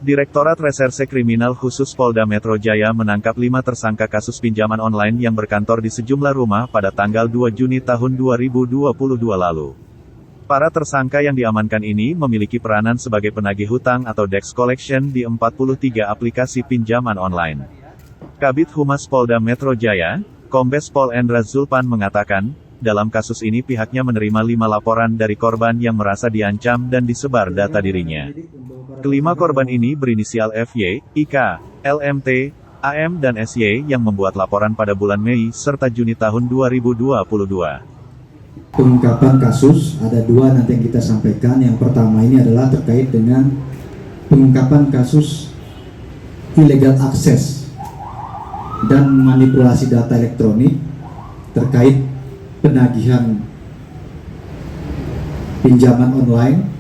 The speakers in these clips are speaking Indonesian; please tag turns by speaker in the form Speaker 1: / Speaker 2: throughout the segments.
Speaker 1: Direktorat Reserse Kriminal Khusus Polda Metro Jaya menangkap 5 tersangka kasus pinjaman online yang berkantor di sejumlah rumah pada tanggal 2 Juni tahun 2022 lalu. Para tersangka yang diamankan ini memiliki peranan sebagai penagih hutang atau debt collection di 43 aplikasi pinjaman online. Kabid Humas Polda Metro Jaya, Kombes Pol Endra Zulpan mengatakan, dalam kasus ini pihaknya menerima 5 laporan dari korban yang merasa diancam dan disebar data dirinya. Kelima korban ini berinisial FY, IK, LMT, AM dan SY yang membuat laporan pada bulan Mei serta Juni tahun 2022.
Speaker 2: Pengungkapan kasus ada 2 nanti yang kita sampaikan. Yang pertama ini adalah terkait dengan pengungkapan kasus illegal access dan manipulasi data elektronik terkait penagihan pinjaman online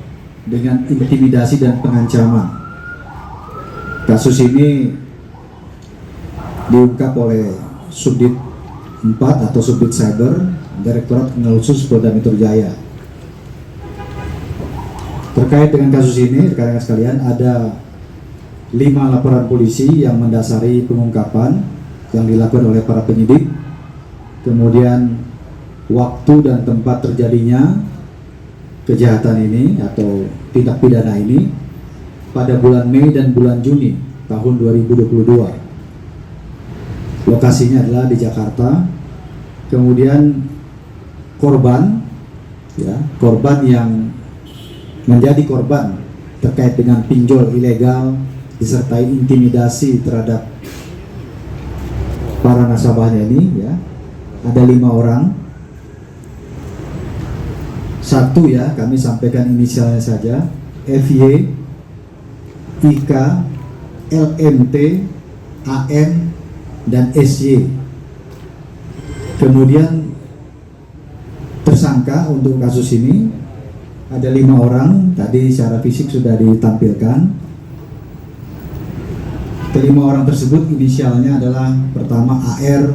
Speaker 2: dengan intimidasi dan pengancaman. Kasus ini diungkap oleh Subdit 4 atau Subdit Cyber, Direktorat Kriminal Khusus Polda Metro Jaya. Terkait dengan kasus ini, rekan-rekan sekalian, ada 5 laporan polisi yang mendasari pengungkapan yang dilakukan oleh para penyidik. Kemudian waktu dan tempat terjadinya kejahatan ini atau tindak pidana ini pada bulan Mei dan bulan Juni tahun 2022. Lokasinya adalah di Jakarta. Kemudian korban yang menjadi korban terkait dengan pinjol ilegal disertai intimidasi terhadap para nasabahnya ini ada 5 orang. Satu kami sampaikan inisialnya saja, FY, IK, LMT, AM, dan SY. Kemudian tersangka untuk kasus ini ada 5 orang, tadi secara fisik sudah ditampilkan. Kelima orang tersebut inisialnya adalah pertama AR,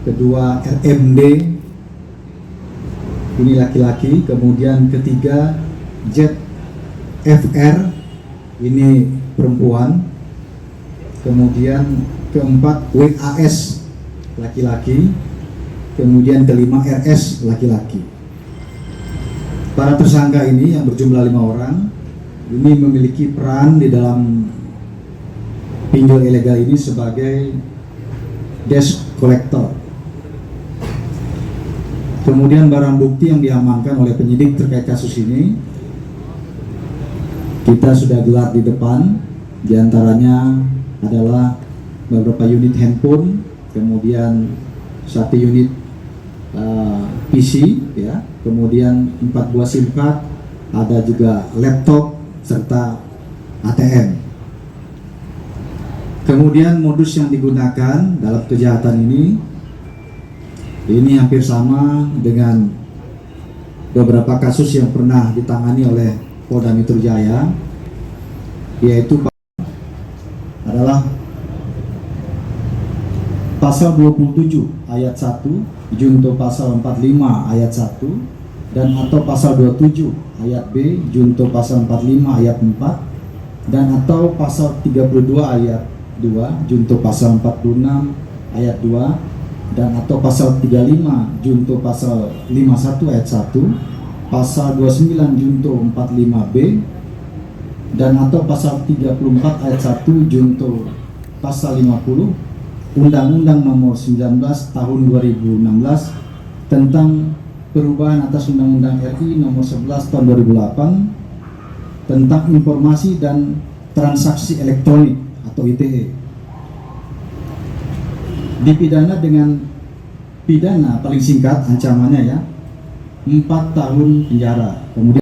Speaker 2: kedua RMD, ini laki-laki, kemudian ketiga ZFR, ini perempuan, kemudian keempat WAS, laki-laki, kemudian kelima RS, laki-laki. Para tersangka ini yang berjumlah 5 orang, ini memiliki peran di dalam pinjol ilegal ini sebagai debt collector. Kemudian barang bukti yang diamankan oleh penyidik terkait kasus ini kita sudah gelar di depan. Di antaranya adalah beberapa unit handphone, kemudian 1 unit PC, kemudian 4 buah SIM card, ada juga laptop serta ATM. Kemudian modus yang digunakan dalam kejahatan ini hampir sama dengan beberapa kasus yang pernah ditangani oleh Polda Metro Jaya, yaitu adalah pasal 27 ayat 1, junto pasal 45 ayat 1, dan atau pasal 27 ayat B, junto pasal 45 ayat 4, dan atau pasal 32 ayat 2, junto pasal 46 ayat 2, dan atau pasal 35 junto pasal 51 ayat 1, pasal 29 junto 45B, dan atau pasal 34 ayat 1 junto pasal 50 Undang-Undang Nomor 19 Tahun 2016 tentang perubahan atas Undang-Undang RI Nomor 11 Tahun 2008 tentang informasi dan transaksi elektronik atau ITE. Dipidana dengan pidana paling singkat ancamannya 4 tahun penjara. Kemudian